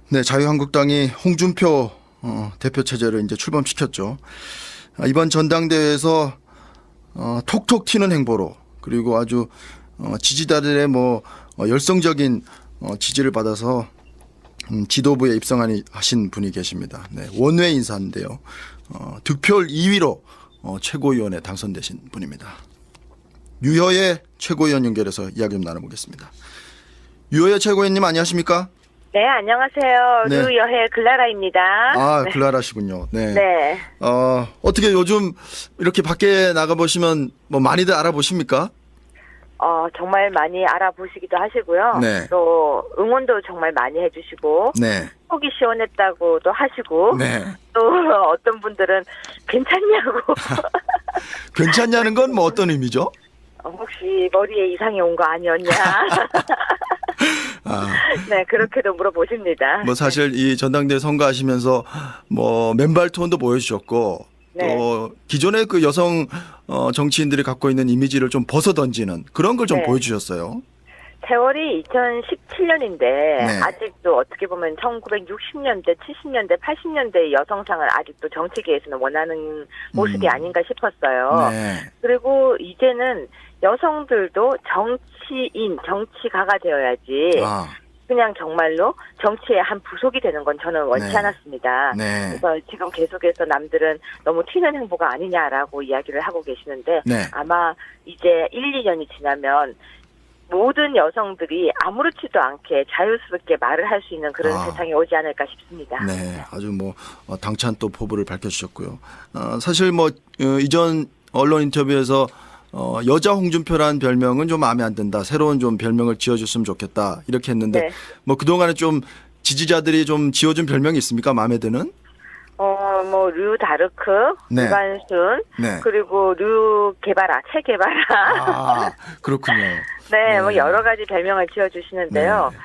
네, 자유한국당이 홍준표 대표 체제를 이제 출범시켰죠. 이번 전당대회에서 톡톡 튀는 행보로 그리고 아주 지지자들의 열성적인 지지를 받아서 지도부에 입성하신 분이 계십니다. 네, 원외 인사인데요. 득표율 2위로 최고위원에 당선되신 분입니다. 유효의 최고위원 연결해서 이야기 좀 나눠보겠습니다. 유효의 최고위원님 안녕하십니까? 네, 안녕하세요. 네. 류여혜 글라라입니다. 아, 네. 글라라시군요. 네. 네. 어떻게 요즘 이렇게 밖에 나가보시면 많이들 알아보십니까? 정말 많이 알아보시기도 하시고요. 네. 또 응원도 정말 많이 해주시고 네. 속이 시원했다고도 하시고 네. 또 어떤 분들은 괜찮냐고 괜찮냐는 건 어떤 의미죠? 혹시 머리에 이상이 온 거 아니었냐. 네, 그렇게도 물어보십니다. 사실 이 전당대회 선거하시면서 맨발 토론도 보여주셨고 네. 또 기존의 그 여성 정치인들이 갖고 있는 이미지를 좀 벗어던지는 그런 걸 좀 네. 보여주셨어요. 세월이 2017년인데 네. 아직도 어떻게 보면 1960년대, 70년대, 80년대 여성상을 아직도 정치계에서는 원하는 모습이 아닌가 싶었어요. 네. 그리고 이제는 여성들도 정치가가 되어야지 그냥 정말로 정치의 한 부속이 되는 건 저는 원치 네. 않았습니다. 네. 그래서 지금 계속해서 남들은 너무 튀는 행보가 아니냐라고 이야기를 하고 계시는데 네. 아마 이제 1, 2년이 지나면 모든 여성들이 아무렇지도 않게 자유스럽게 말을 할 수 있는 그런 세상이 오지 않을까 싶습니다. 네, 아주 당찬 또 포부를 밝혀주셨고요. 사실 이전 언론 인터뷰에서 여자 홍준표라는 별명은 좀 마음에 안 든다. 새로운 좀 별명을 지어줬으면 좋겠다. 이렇게 했는데 네. 그동안에 좀 지지자들이 좀 지어준 별명이 있습니까? 마음에 드는? 류 다르크, 네. 유관순, 네. 그리고 류 개발아, 채 개발아. 아, 그렇군요. 네, 네. 여러 가지 별명을 지어주시는데요. 네.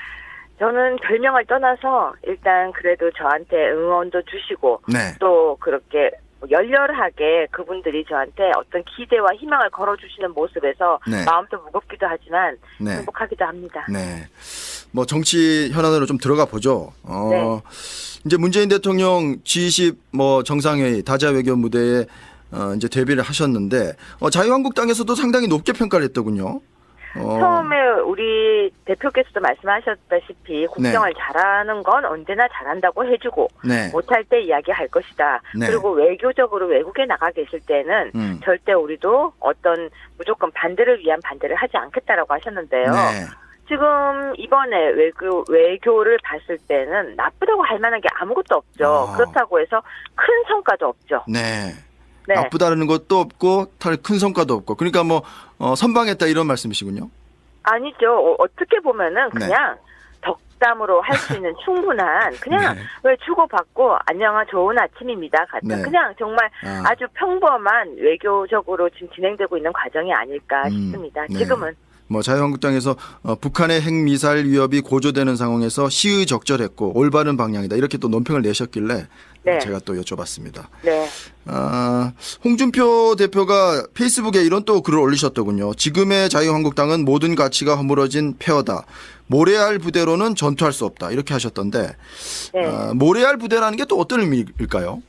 저는 별명을 떠나서 일단 그래도 저한테 응원도 주시고 네. 또 그렇게 열렬하게 그분들이 저한테 어떤 기대와 희망을 걸어주시는 모습에서 네. 마음도 무겁기도 하지만 네. 행복하기도 합니다. 네. 정치 현안으로 좀 들어가 보죠. 네. 이제 문재인 대통령 G20 정상회의 다자 외교 무대에 이제 데뷔를 하셨는데 자유한국당에서도 상당히 높게 평가를 했더군요. 처음에 우리 대표께서도 말씀하셨다시피 국정을 잘하는 건 언제나 잘한다고 해주고 네. 못할 때 이야기할 것이다. 네. 그리고 외교적으로 외국에 나가 계실 때는 절대 우리도 어떤 무조건 반대를 위한 반대를 하지 않겠다라고 하셨는데요. 네. 지금 이번에 외교를 봤을 때는 나쁘다고 할 만한 게 아무것도 없죠. 그렇다고 해서 큰 성과도 없죠. 네. 네. 나쁘다는 것도 없고 큰 성과도 없고 그러니까 선방했다 이런 말씀이시군요. 아니죠. 어떻게 보면은 그냥 덕담으로 할 수 있는 충분한 그냥 네. 왜 주고받고 안녕하 좋은 아침입니다 같은 네. 그냥 정말 아주 평범한 외교적으로 지금 진행되고 있는 과정이 아닐까 싶습니다. 네. 지금은. 자유한국당에서 북한의 핵미사일 위협이 고조되는 상황에서 시의적절했고 올바른 방향이다 이렇게 또 논평을 내셨길래 네. 제가 또 여쭤봤습니다. 네. 홍준표 대표가 페이스북에 이런 또 글을 올리셨더군요. 지금의 자유한국당은 모든 가치가 허물어진 폐허다. 모래알 부대로는 전투할 수 없다. 이렇게 하셨던데 네. 모래알 부대라는 게 또 어떤 의미일까요?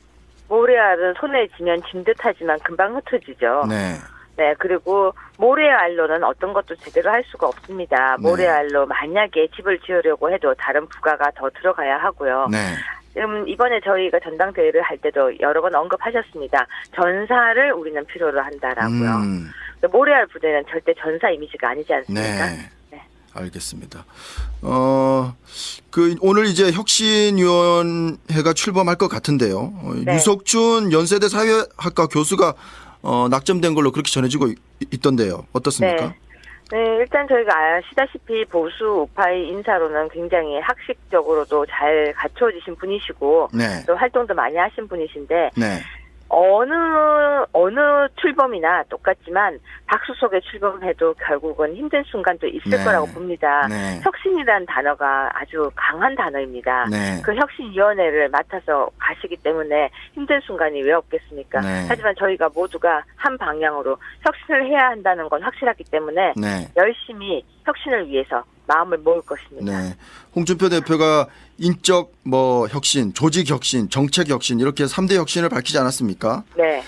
모래알은 손에 쥐면 진 듯하지만 금방 흩어지죠. 네. 네, 그리고 모래알로는 어떤 것도 제대로 할 수가 없습니다. 모래알로 만약에 집을 지으려고 해도 다른 부가가 더 들어가야 하고요. 네. 이번에 저희가 전당대회를 할 때도 여러 번 언급하셨습니다. 전사를 우리는 필요로 한다라고요. 모래알 부대는 절대 전사 이미지가 아니지 않습니까? 네. 알겠습니다. 오늘 이제 혁신위원회가 출범할 것 같은데요. 네. 유석준 연세대 사회학과 교수가 낙점된 걸로 그렇게 전해지고 있던데요. 어떻습니까? 네, 일단 저희가 아시다시피 보수 우파의 인사로는 굉장히 학식적으로도 잘 갖춰지신 분이시고 네. 또 활동도 많이 하신 분이신데 네. 어느 출범이나 똑같지만 박수 속에 출범해도 결국은 힘든 순간도 있을 네. 거라고 봅니다. 네. 혁신이라는 단어가 아주 강한 단어입니다. 네. 그 혁신위원회를 맡아서 가시기 때문에 힘든 순간이 왜 없겠습니까? 네. 하지만 저희가 모두가 한 방향으로 혁신을 해야 한다는 건 확실하기 때문에 네. 열심히 혁신을 위해서 마음을 모을 것입니다. 네. 홍준표 대표가 인적 혁신, 조직 혁신, 정책 혁신 이렇게 3대 혁신을 밝히지 않았습니까? 네.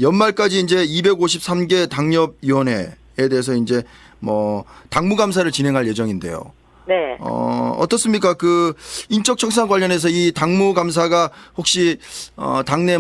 연말까지 이제 253개 당협위원회에 대해서 이제 당무 감사를 진행할 예정인데요. 네. 어떻습니까? 그 인적 청산 관련해서 이 당무 감사가 혹시 당내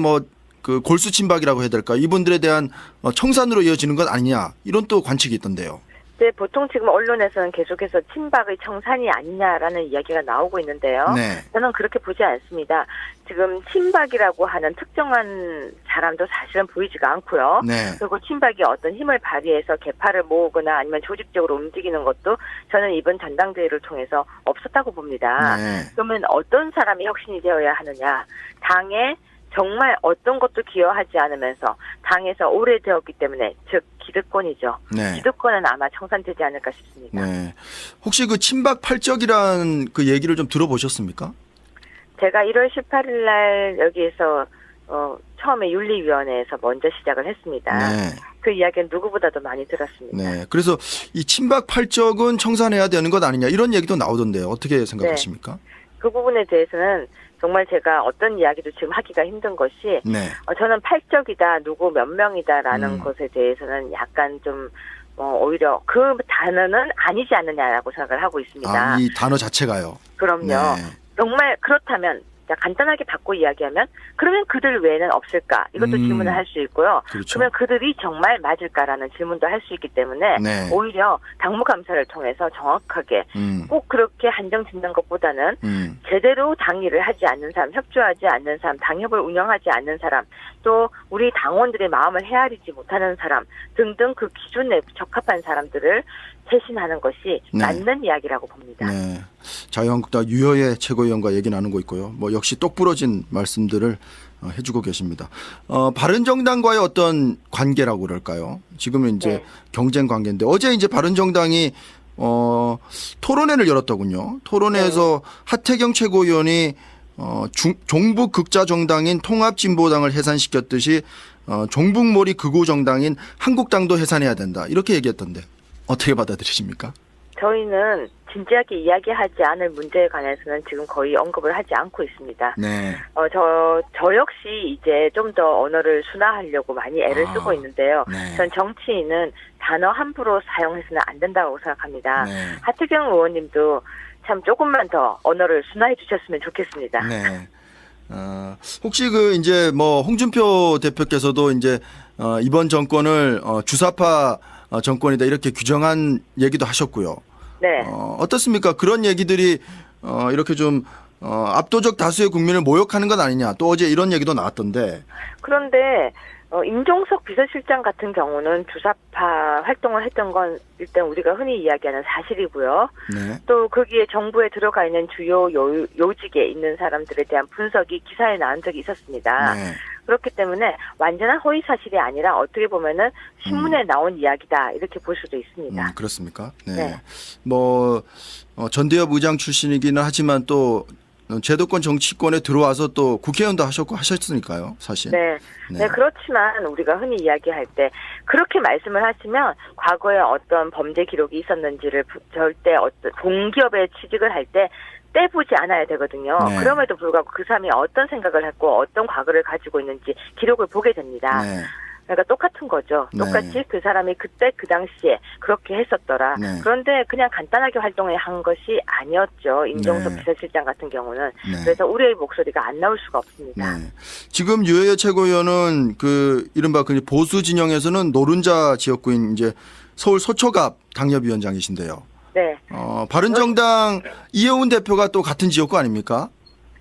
그 골수 친박이라고 해야 될까? 이분들에 대한 청산으로 이어지는 것 아니냐? 이런 또 관측이 있던데요. 네, 보통 지금 언론에서는 계속해서 친박의 청산이 아니냐라는 이야기가 나오고 있는데요. 네. 저는 그렇게 보지 않습니다. 지금 친박이라고 하는 특정한 사람도 사실은 보이지가 않고요. 네. 그리고 친박이 어떤 힘을 발휘해서 개파를 모으거나 아니면 조직적으로 움직이는 것도 저는 이번 전당대회를 통해서 없었다고 봅니다. 네. 그러면 어떤 사람이 혁신이 되어야 하느냐. 당에 정말 어떤 것도 기여하지 않으면서 당에서 오래되었기 때문에 즉 기득권이죠. 네. 기득권은 아마 청산되지 않을까 싶습니다. 네. 혹시 그 친박 팔적이라는 그 얘기를 좀 들어보셨습니까? 제가 1월 18일 날 여기에서 처음에 윤리위원회에서 먼저 시작을 했습니다. 네. 그 이야기는 누구보다도 많이 들었습니다. 네. 그래서 이 친박 팔적은 청산해야 되는 것 아니냐 이런 얘기도 나오던데요. 어떻게 생각하십니까? 그 부분에 대해서는 정말 제가 어떤 이야기도 지금 하기가 힘든 것이 네. 저는 팔적이다, 누구 몇 명이다라는 것에 대해서는 약간 좀 오히려 그 단어는 아니지 않느냐라고 생각을 하고 있습니다. 이 단어 자체가요. 그럼요. 네. 정말 그렇다면 간단하게 바꿔 이야기하면 그러면 그들 외에는 없을까? 이것도 질문을 할 수 있고요. 그렇죠. 그러면 그들이 정말 맞을까라는 질문도 할 수 있기 때문에 네. 오히려 당무감사를 통해서 정확하게 꼭 그렇게 한정 짓는 것보다는 제대로 당 일을 하지 않는 사람, 협조하지 않는 사람, 당협을 운영하지 않는 사람, 또 우리 당원들의 마음을 헤아리지 못하는 사람 등등 그 기준에 적합한 사람들을 쇄신하는 것이 네. 맞는 이야기라고 봅니다. 네. 자유한국당 유여의 최고위원과 얘기 나누고 있고요. 역시 똑부러진 말씀들을 해주고 계십니다. 바른정당과의 어떤 관계라고 그럴까요? 지금은 이제 네. 경쟁 관계인데 어제 이제 바른정당이 토론회를 열었더군요. 토론회에서 하태경 최고위원이 종북 극자 정당인 통합진보당을 해산시켰듯이 종북몰이 극우 정당인 한국당도 해산해야 된다. 이렇게 얘기했던데 어떻게 받아들이십니까? 저희는 진지하게 이야기하지 않을 문제에 관해서는 지금 거의 언급을 하지 않고 있습니다. 네. 저 역시 이제 좀 더 언어를 순화하려고 많이 애를 쓰고 있는데요. 네. 전 정치인은 단어 함부로 사용해서는 안 된다고 생각합니다. 네. 하태경 의원님도 참 조금만 더 언어를 순화해 주셨으면 좋겠습니다. 네. 혹시 이제 홍준표 대표께서도 이제 이번 정권을 주사파 정권이다 이렇게 규정한 얘기도 하셨고요. 네. 어떻습니까? 그런 얘기들이 이렇게 좀 압도적 다수의 국민을 모욕하는 건 아니냐. 또 어제 이런 얘기도 나왔던데. 그런데 임종석 비서실장 같은 경우는 주사파 활동을 했던 건 일단 우리가 흔히 이야기하는 사실이고요. 네. 또 거기에 정부에 들어가 있는 주요 요직에 있는 사람들에 대한 분석이 기사에 나온 적이 있었습니다. 네. 그렇기 때문에 완전한 허위 사실이 아니라 어떻게 보면은 신문에 나온 이야기다 이렇게 볼 수도 있습니다. 그렇습니까? 네. 네. 전대협 의장 출신이기는 하지만 또 제도권 정치권에 들어와서 또 국회의원도 하셨고 하셨으니까요, 사실. 네. 네, 그렇지만 우리가 흔히 이야기할 때 그렇게 말씀을 하시면 과거에 어떤 범죄 기록이 있었는지를 절대 어떤 공기업에 취직을 할 때 떼보지 않아야 되거든요. 네. 그럼에도 불구하고 그 사람이 어떤 생각을 했고 어떤 과거를 가지고 있는지 기록을 보게 됩니다. 네. 그러니까 똑같은 거죠. 네. 똑같이 그 사람이 그때 그 당시에 그렇게 했었더라. 네. 그런데 그냥 간단하게 활동을 한 것이 아니었죠. 임종석 네. 비서실장 같은 경우는. 네. 그래서 우리의 목소리가 안 나올 수가 없습니다. 네. 지금 유해의 최고위원은 이른바 보수 진영에서는 노른자 지역구인 이제 서울 서초갑 당협위원장이신데요. 네. 바른정당 이해운 대표가 또 같은 지역구 아닙니까?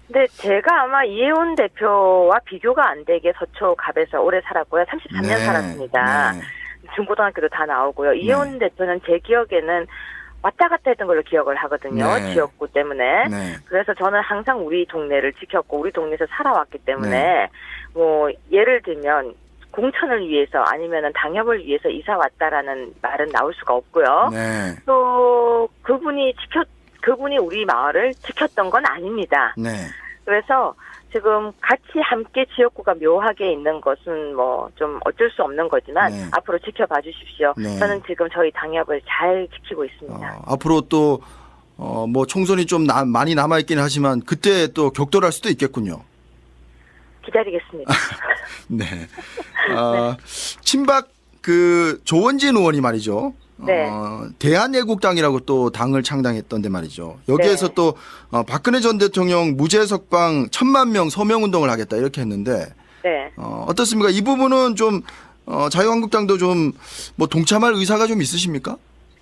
근데 제가 아마 이해훈 대표와 비교가 안 되게 서초갑에서 오래 살았고요. 33년 네. 살았습니다. 네. 중고등학교도 다 나오고요. 이해훈 대표는 제 기억에는 왔다 갔다 했던 걸로 기억을 하거든요. 네. 지역구 때문에. 네. 그래서 저는 항상 우리 동네를 지켰고 우리 동네에서 살아왔기 때문에 예를 들면 공천을 위해서 아니면은 당협을 위해서 이사 왔다라는 말은 나올 수가 없고요. 네. 또 그분이 우리 마을을 지켰던 건 아닙니다. 네. 그래서 지금 같이 함께 지역구가 묘하게 있는 것은 뭐 좀 어쩔 수 없는 거지만 네. 앞으로 지켜봐 주십시오. 네. 저는 지금 저희 당협을 잘 지키고 있습니다. 앞으로 또 뭐 총선이 좀 많이 남아 있긴 하지만 그때 또 격돌할 수도 있겠군요. 기다리겠습니다. 네. 친박 그 조원진 의원이 말이죠. 네. 대한애국당이라고 또 당을 창당했던데 말이죠. 여기에서 네. 또 박근혜 전 대통령 무죄 석방 1,000만 명 서명 운동을 하겠다 이렇게 했는데 네. 어떻습니까? 이 부분은 좀 자유한국당도 좀 뭐 동참할 의사가 좀 있으십니까?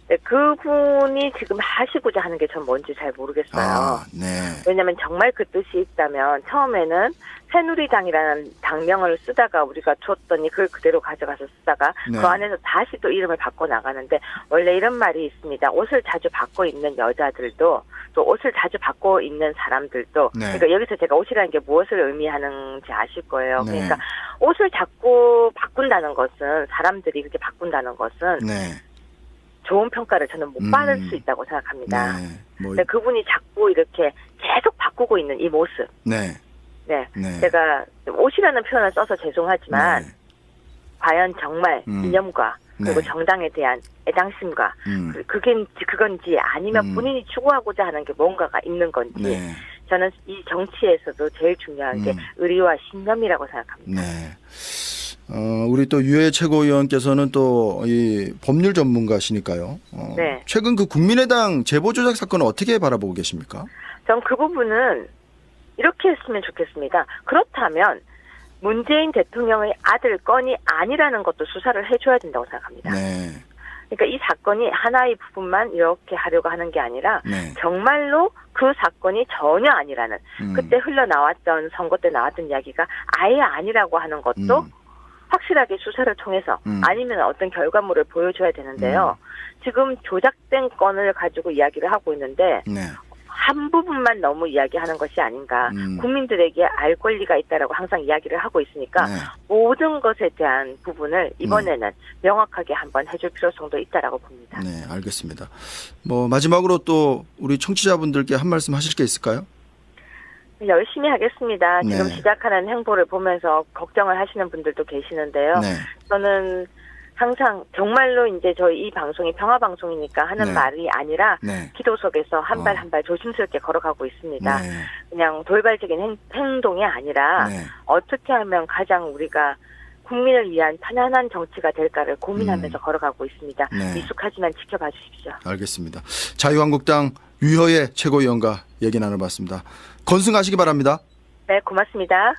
네, 그분이 지금 하시고자 하는 게 전 뭔지 잘 모르겠어요. 네. 왜냐하면 정말 그 뜻이 있다면 처음에는 새누리당이라는 당명을 쓰다가 우리가 줬더니 그걸 그대로 가져가서 쓰다가 네. 그 안에서 다시 또 이름을 바꿔 나가는데 원래 이런 말이 있습니다. 옷을 자주 바꿔 입는 여자들도 또 옷을 자주 바꿔 입는 사람들도 네. 그러니까 여기서 제가 옷이라는 게 무엇을 의미하는지 아실 거예요. 네. 그러니까 옷을 자꾸 바꾼다는 것은 사람들이 그렇게 바꾼다는 것은 네. 좋은 평가를 저는 못 받을 수 있다고 생각합니다. 네. 뭐, 근데 그분이 자꾸 이렇게 계속 바꾸고 있는 이 모습. 네. 네. 네. 제가 옷이라는 표현을 써서 죄송하지만 네. 과연 정말 이념과 그리고 네. 정당에 대한 애당심과 그건지 아니면 본인이 추구하고자 하는 게 뭔가가 있는 건지 네. 저는 이 정치에서도 제일 중요한 게 의리와 신념이라고 생각합니다. 네. 우리 또 유해 최고위원께서는 또 이 법률 전문가시니까요. 네. 최근 그 국민의당 제보 조작 사건을 어떻게 바라보고 계십니까? 전 그 부분은 이렇게 했으면 좋겠습니다. 그렇다면 문재인 대통령의 아들 건이 아니라는 것도 수사를 해줘야 된다고 생각합니다. 네. 그러니까 이 사건이 하나의 부분만 이렇게 하려고 하는 게 아니라 네. 정말로 그 사건이 전혀 아니라는 그때 흘러나왔던 선거 때 나왔던 이야기가 아예 아니라고 하는 것도 확실하게 수사를 통해서 아니면 어떤 결과물을 보여줘야 되는데요. 지금 조작된 건을 가지고 이야기를 하고 있는데 네. 한 부분만 너무 이야기하는 것이 아닌가. 국민들에게 알 권리가 있다라고 항상 이야기를 하고 있으니까 네. 모든 것에 대한 부분을 이번에는 명확하게 한번 해줄 필요성도 있다라고 봅니다. 네, 알겠습니다. 뭐 마지막으로 또 우리 청취자분들께 한 말씀 하실 게 있을까요? 열심히 하겠습니다. 네. 지금 시작하는 행보를 보면서 걱정을 하시는 분들도 계시는데요. 네. 저는 항상 정말로 이제 저희 이 방송이 평화방송이니까 하는 네. 말이 아니라 네. 기도 속에서 한 발 한 발 조심스럽게 걸어가고 있습니다. 네. 그냥 돌발적인 행동이 아니라 네. 어떻게 하면 가장 우리가 국민을 위한 편안한 정치가 될까를 고민하면서 걸어가고 있습니다. 네. 미숙하지만 지켜봐 주십시오. 알겠습니다. 자유한국당 유효의 최고위원과 얘기 나눠봤습니다. 건승하시기 바랍니다. 네, 고맙습니다.